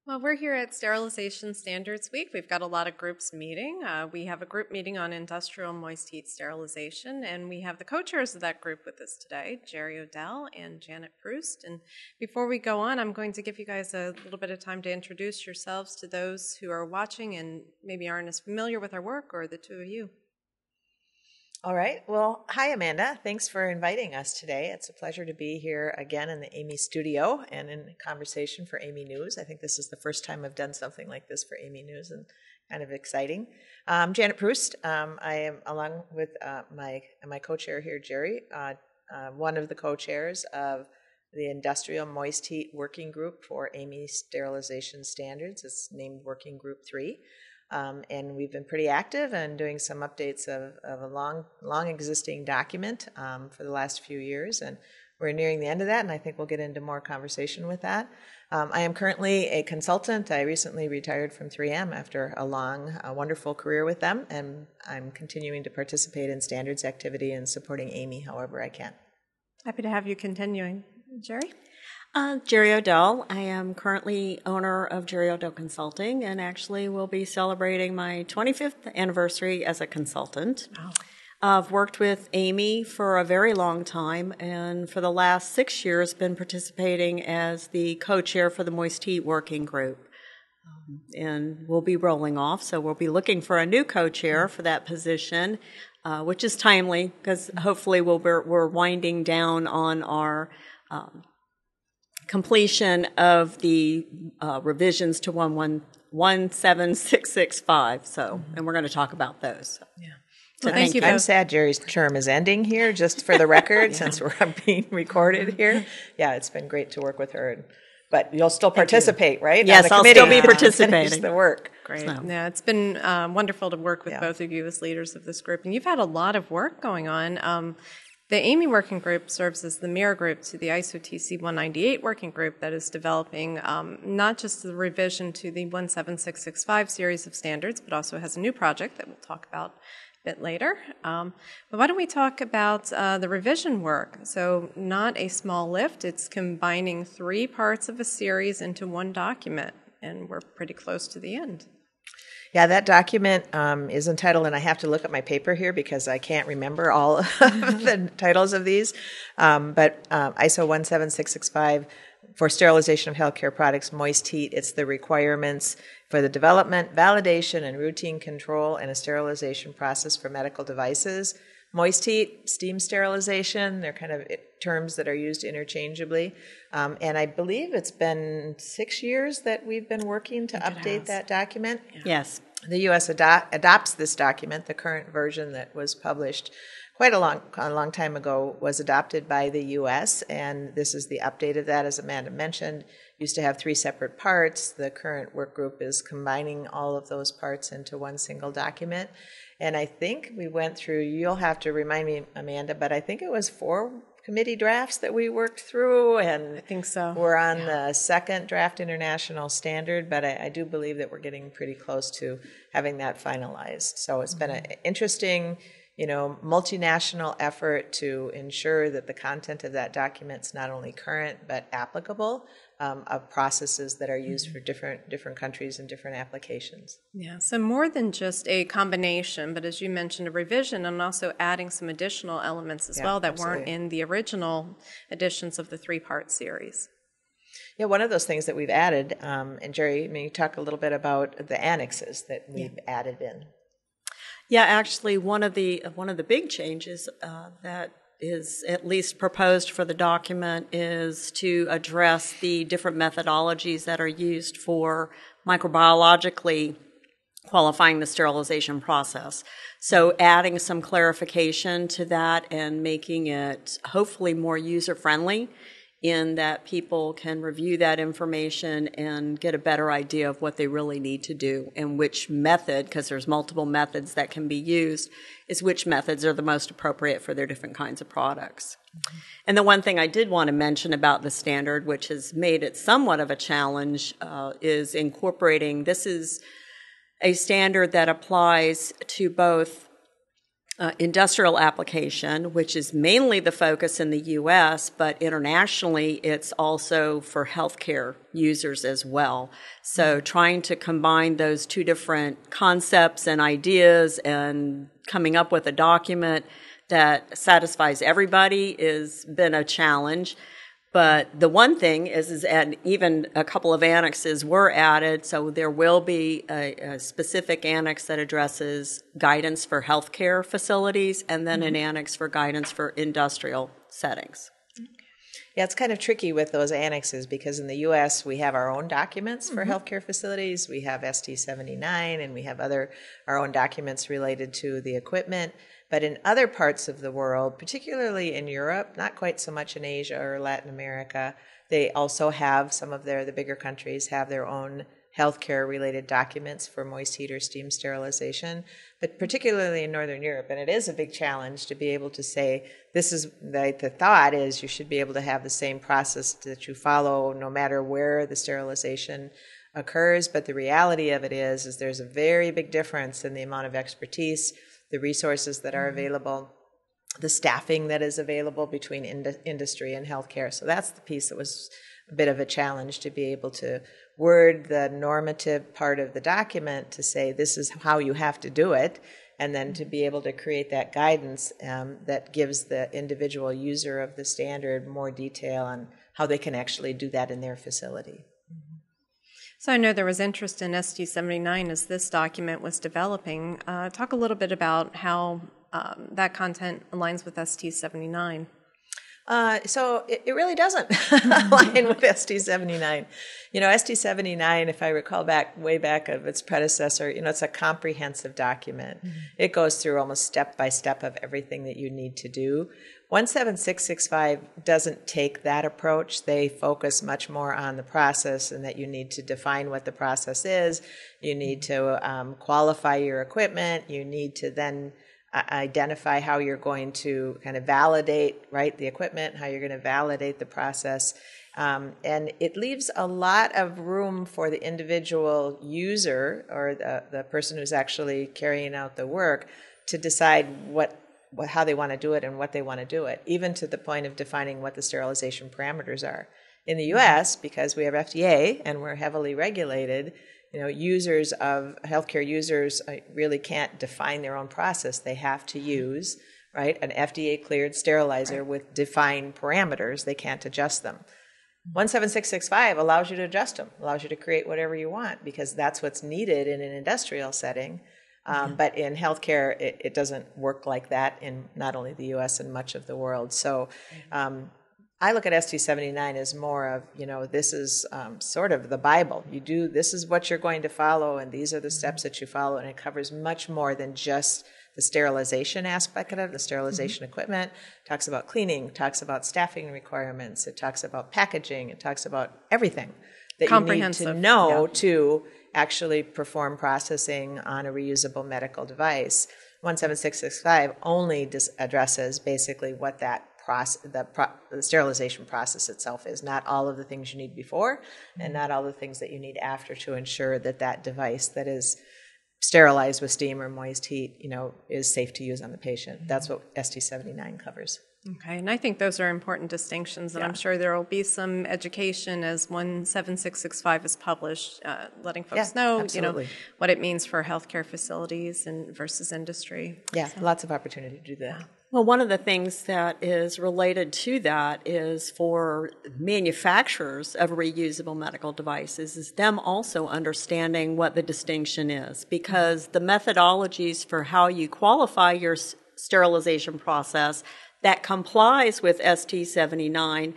Well, we're here at Sterilization Standards Week. We've got a lot of groups meeting. We have a group meeting on Industrial Moist Heat Sterilization, and we have the co-chairs of that group with us today, Jerry Odell and Janet Proust. And before we go on, I'm going to give you guys a little bit of time to introduce yourselves to those who are watching and maybe aren't as familiar with our work, or the two of you. All right. Well, hi, Amanda. Thanks for inviting us today. It's a pleasure to be here again in the AAMI studio and in conversation for AAMI News. I think this is the first time I've done something like this for AAMI News, and kind of exciting. Janet Proust. I am, along with my co-chair here, Jerry, one of the co-chairs of the Industrial Moist Heat Working Group for AAMI Sterilization Standards. It's named Working Group 3. And we've been pretty active and doing some updates of a long existing document for the last few years, and we're nearing the end of that, and I think we'll get into more conversation with that. I am currently a consultant. I recently retired from 3M after a long, wonderful career with them, and I'm continuing to participate in standards activity and supporting AAMI however I can. Happy to have you continuing. Jerry? Jerry Odell. I am currently owner of Jerry Odell Consulting, and actually will be celebrating my 25th anniversary as a consultant. Wow. I've worked with AAMI for a very long time, and for the last 6 years been participating as the co-chair for the Moist Heat Working Group. And we'll be rolling off, so we'll be looking for a new co-chair for that position, which is timely because hopefully we're winding down on our completion of the revisions to 17665. So, and we're going to talk about those. Yeah. So well, thank you. I'm sad Jerry's term is ending here, just for the record, since we're being recorded here. Yeah, it's been great to work with her. But you'll still participate, right? Yes, I'll still be participating. Finish the work. Great. So. Yeah, it's been wonderful to work with both of you as leaders of this group. And you've had a lot of work going on. The AAMI Working Group serves as the mirror group to the ISO TC 198 Working Group that is developing not just the revision to the 17665 series of standards, but also has a new project that we'll talk about a bit later. But why don't we talk about the revision work? So not a small lift. It's combining 3 parts of a series into one document, and we're pretty close to the end. Yeah, that document is entitled, and I have to look at my paper here because I can't remember all of the titles of these, but ISO 17665 for sterilization of healthcare products, moist heat. It's the requirements for the development, validation, and routine control in a sterilization process for medical devices. Moist heat, steam sterilization, they're kind of terms that are used interchangeably. And I believe it's been 6 years that we've been working to update that document. Yeah. Yes. The U.S. adopts this document. The current version that was published quite a long time ago was adopted by the U.S., and this is the update of that, as Amanda mentioned. Used to have 3 separate parts. The current work group is combining all of those parts into one single document. And I think we went through, you'll have to remind me, Amanda, but I think it was 4 committee drafts that we worked through, and I think so. We're on the 2nd draft international standard, but I do believe that we're getting pretty close to having that finalized. So it's been an interesting, multinational effort to ensure that the content of that document is not only current but applicable of processes that are used for different countries and different applications. Yeah, so more than just a combination, but as you mentioned, a revision and also adding some additional elements as well that weren't in the original editions of the 3-part series. Yeah, one of those things that we've added, and Jerry, may you talk a little bit about the annexes that we've added in? Yeah, actually, one of the big changes that is at least proposed for the document is to address the different methodologies that are used for microbiologically qualifying the sterilization process. So adding some clarification to that and making it hopefully more user-friendly in that people can review that information and get a better idea of what they really need to do and which method, because there's multiple methods that can be used, is which methods are the most appropriate for their different kinds of products. Mm-hmm. And the one thing I did want to mention about the standard, which has made it somewhat of a challenge, is incorporating, this is a standard that applies to both industrial application, which is mainly the focus in the U.S., but internationally it's also for healthcare users as well. So trying to combine those two different concepts and ideas and coming up with a document that satisfies everybody has been a challenge. But the one thing is and even a couple of annexes were added, so there will be a specific annex that addresses guidance for healthcare facilities and then an annex for guidance for industrial settings. Yeah, it's kind of tricky with those annexes because in the U.S. we have our own documents for healthcare facilities. We have ST-79 and we have our own documents related to the equipment. But in other parts of the world, particularly in Europe, not quite so much in Asia or Latin America, they also have the bigger countries have their own healthcare-related documents for moist heat or steam sterilization, but particularly in Northern Europe. And it is a big challenge to be able to say, this is the thought is you should be able to have the same process that you follow no matter where the sterilization occurs. But the reality of it is there's a very big difference in the amount of expertise, the resources that are available, the staffing that is available between industry and healthcare. So that's the piece that was a bit of a challenge, to be able to word the normative part of the document to say this is how you have to do it, and then to be able to create that guidance that gives the individual user of the standard more detail on how they can actually do that in their facility. So I know there was interest in ST-79 as this document was developing. Talk a little bit about how that content aligns with ST-79. So it really doesn't align with ST-79. You know, ST-79, if I recall way back of its predecessor, it's a comprehensive document. It goes through almost step by step of everything that you need to do. 17665 doesn't take that approach. They focus much more on the process, and that you need to define what the process is. You need to qualify your equipment. You need to then identify how you're going to kind of validate, right, the equipment, how you're going to validate the process. And it leaves a lot of room for the individual user or the person who's actually carrying out the work to decide how they want to do it and what they want to do it, even to the point of defining what the sterilization parameters are. In the U.S., because we have FDA and we're heavily regulated, healthcare users really can't define their own process. They have to use, right, an FDA-cleared sterilizer with defined parameters. They can't adjust them. 17665 allows you to adjust them, allows you to create whatever you want, because that's what's needed in an industrial setting. But in healthcare, it doesn't work like that in not only the U.S. and much of the world. So I look at ST-79 as more of, this is sort of the Bible. This is what you're going to follow, and these are the steps that you follow, and it covers much more than just the sterilization aspect of it, the sterilization equipment. It talks about cleaning, talks about staffing requirements, it talks about packaging, it talks about everything that you need to know to actually perform processing on a reusable medical device. 17665 only addresses basically what that the sterilization process itself is, not all of the things you need before and not all the things that you need after to ensure that device that is sterilized with steam or moist heat, is safe to use on the patient. That's what ST-79 covers. Okay, and I think those are important distinctions, and I'm sure there will be some education as 17665 is published, letting folks know, what it means for healthcare facilities and versus industry. Yeah, lots of opportunity to do that. Well, one of the things that is related to that is for manufacturers of reusable medical devices is them also understanding what the distinction is, because the methodologies for how you qualify your sterilization process that complies with ST-79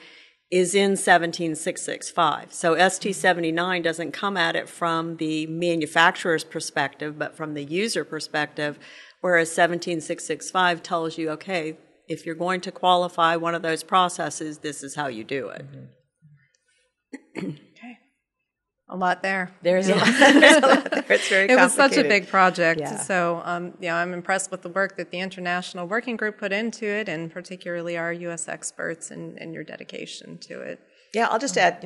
is in 17665. So ST-79 doesn't come at it from the manufacturer's perspective, but from the user perspective, whereas 17665 tells you, okay, if you're going to qualify one of those processes, this is how you do it. Okay. A lot there. There's a lot there. It's very complicated. It was such a big project. Yeah. So, I'm impressed with the work that the International Working Group put into it, and particularly our U.S. experts and your dedication to it. Yeah, I'll just add,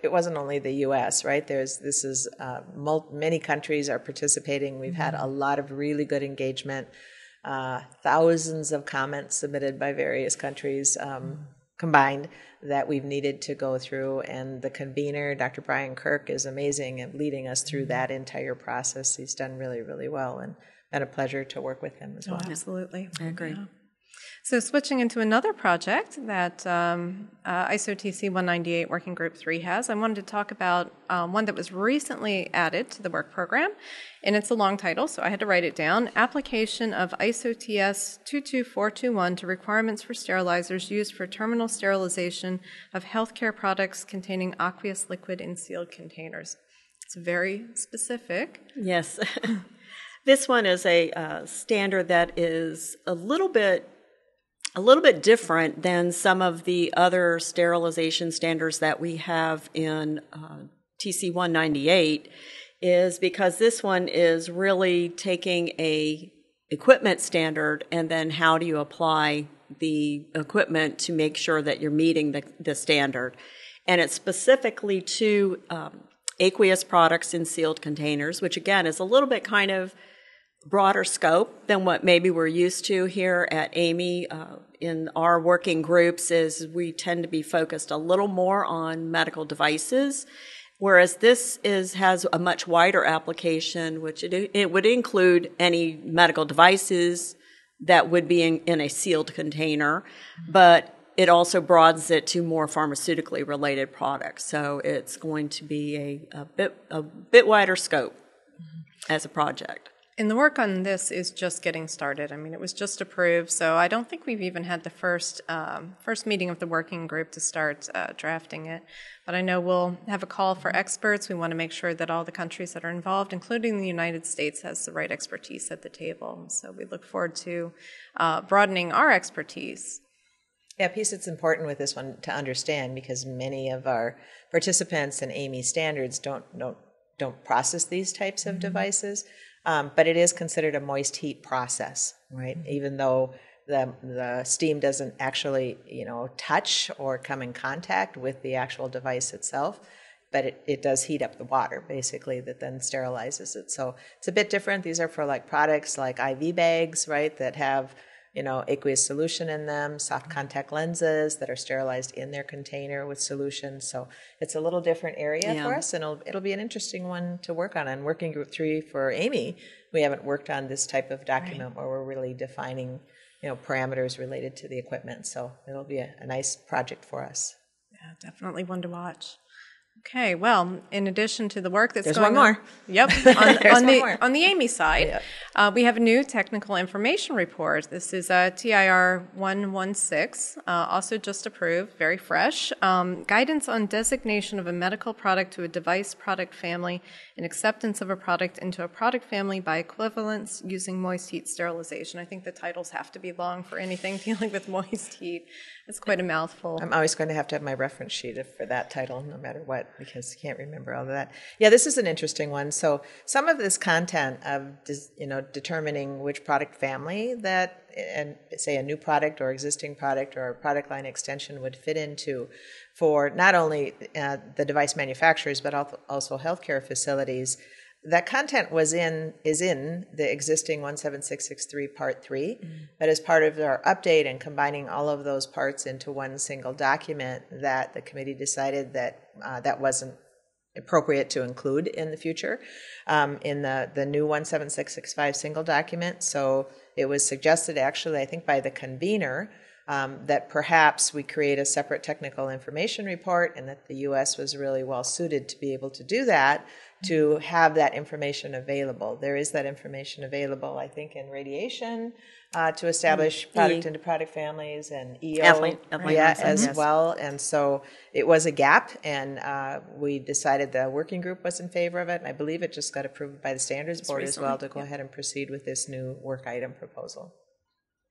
it wasn't only the U.S., right? Many countries are participating. We've had a lot of really good engagement thousands of comments submitted by various countries combined that we've needed to go through. And the convener, Dr. Brian Kirk, is amazing at leading us through that entire process. He's done really, really well, and been a pleasure to work with him as well. Oh, absolutely. I agree. Yeah. So switching into another project that ISO TC 198 Working Group 3 has, I wanted to talk about one that was recently added to the work program, and it's a long title, so I had to write it down. Application of ISO TS 22421 to requirements for sterilizers used for terminal sterilization of healthcare products containing aqueous liquid in sealed containers. It's very specific. Yes. This one is a standard that is a little bit different than some of the other sterilization standards that we have in TC 198, is because this one is really taking a equipment standard and then how do you apply the equipment to make sure that you're meeting the standard. And it's specifically to aqueous products in sealed containers, which again is a little bit kind of broader scope than what maybe we're used to here at AAMI in our working groups. Is we tend to be focused a little more on medical devices, whereas this has a much wider application, which it would include any medical devices that would be in a sealed container, but it also broadens it to more pharmaceutically related products. So it's going to be a bit wider scope as a project. And the work on this is just getting started. I mean, it was just approved, so I don't think we've even had the first meeting of the working group to start drafting it. But I know we'll have a call for experts. We want to make sure that all the countries that are involved, including the United States, has the right expertise at the table. So we look forward to broadening our expertise. Yeah, a piece that's important with this one to understand, because many of our participants in AAMI standards don't process these types of devices. But it is considered a moist heat process, right? Even though the steam doesn't actually, touch or come in contact with the actual device itself, but it does heat up the water, basically, that then sterilizes it. So it's a bit different. These are for products like IV bags, right, that have aqueous solution in them, soft contact lenses that are sterilized in their container with solution. So it's a little different area for us, and it'll be an interesting one to work on. And Working Group 3 for AAMI, we haven't worked on this type of document where we're really defining, parameters related to the equipment. So it'll be a nice project for us. Yeah, definitely one to watch. Okay, well, in addition to the work that's There's going one on, more. Yep, on the AAMI side, we have a new technical information report. This is TIR 116, also just approved, very fresh. Guidance on designation of a medical product to a device product family and acceptance of a product into a product family by equivalence using moist heat sterilization. I think the titles have to be long for anything dealing with moist heat. It's quite a mouthful. I'm always going to have my reference sheet for that title, no matter what, because I can't remember all of that. Yeah, this is an interesting one. So some of this content of, determining which product family that, and say a new product or existing product or a product line extension would fit into for not only the device manufacturers, but also healthcare facilities. That content is in the existing 17663 Part 3, but as part of our update and combining all of those parts into one single document, that the committee decided that that wasn't appropriate to include in the future in the new 17665 single document. So it was suggested, actually, I think by the convener, that perhaps we create a separate technical information report, and that the U.S. was really well suited to be able to do that, to have that information available. There is that information available, I think, in radiation to establish product into product families, and EO as well. And so it was a gap, and we decided the working group was in favor of it, and I believe it just got approved by the Standards Board as well to go ahead and proceed with this new work item proposal.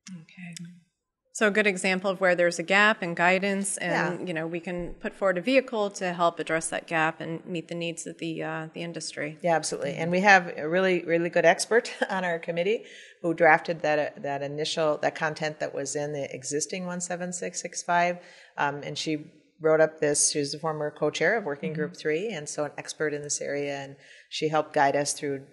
Okay. So a good example of where there's a gap in guidance, and we can put forward a vehicle to help address that gap and meet the needs of the industry. Yeah, absolutely. And we have a really, really good expert on our committee who drafted that content that was in the existing 17665, and she wrote up this. She was the former co-chair of Working Group 3, and so an expert in this area, and she helped guide us through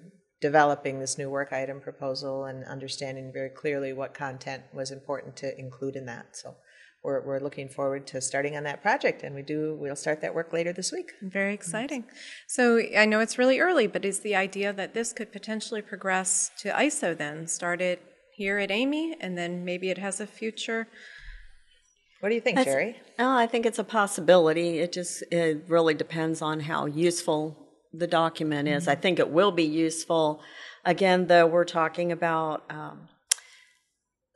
developing this new work item proposal and understanding very clearly what content was important to include in that. So we're looking forward to starting on that project, and we'll start that work later this week. Very exciting. So I know it's really early, but is the idea that this could potentially progress to ISO then? Start it here at AAMI, and then maybe it has a future? What do you think, Jerry? I think it's a possibility. It really depends on how useful the document is. I think it will be useful. Again, though, we're talking about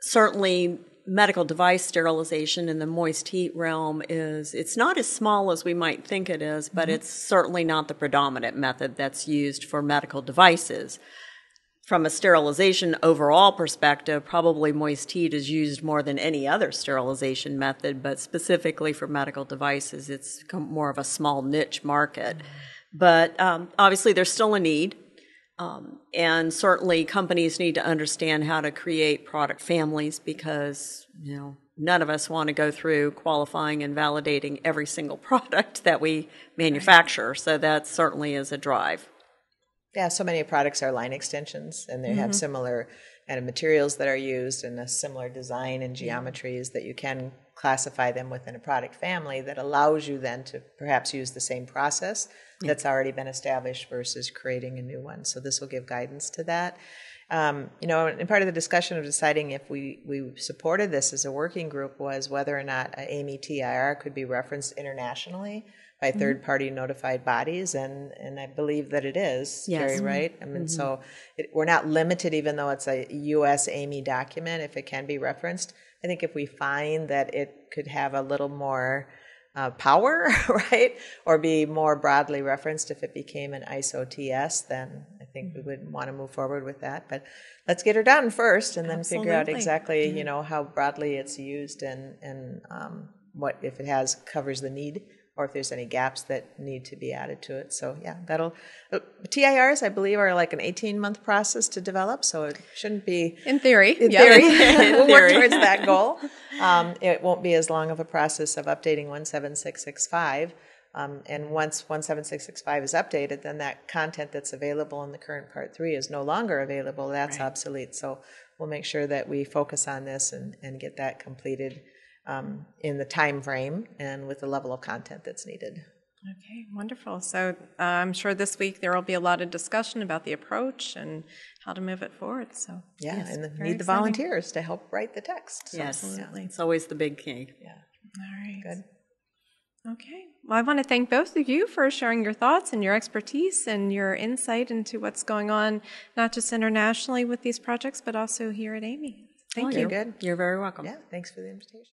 certainly medical device sterilization in the moist heat realm it's not as small as we might think it is, but it's certainly not the predominant method that's used for medical devices. From a sterilization overall perspective, probably moist heat is used more than any other sterilization method, but specifically for medical devices, it's more of a small niche market. But obviously there's still a need. And certainly companies need to understand how to create product families because, none of us want to go through qualifying and validating every single product that we manufacture. So that certainly is a drive. Yeah, so many products are line extensions, and they have similar kind of materials that are used and a similar design and geometries that you can classify them within a product family that allows you then to perhaps use the same process that's already been established versus creating a new one. So this will give guidance to that. And part of the discussion of deciding if we supported this as a working group was whether or not AAMI TIR could be referenced internationally by third-party notified bodies, and I believe that it is, Jerry, right? I mean, so we're not limited, even though it's a U.S. AAMI document, if it can be referenced. I think if we find that it could have a little more power, right, or be more broadly referenced if it became an ISO TS, then I think we would want to move forward with that. But let's get her done first, and then figure out exactly, how broadly it's used and what if it covers the need, or if there's any gaps that need to be added to it. So yeah, TIRs, I believe, are like an 18-month process to develop, so it shouldn't be... In theory. We'll work towards that goal. It won't be as long of a process of updating 17665. And once 17665 is updated, then that content that's available in the current Part 3 is no longer available. That's obsolete. So we'll make sure that we focus on this and get that completed in the time frame and with the level of content that's needed. Okay, wonderful. So I'm sure this week there will be a lot of discussion about the approach and how to move it forward. So and need the volunteers to help write the text. So, yes, absolutely. It's always the big key. Yeah. All right. Good. Okay. Well, I want to thank both of you for sharing your thoughts and your expertise and your insight into what's going on, not just internationally with these projects, but also here at AAMI. Thank you. Good. You're very welcome. Yeah, thanks for the invitation.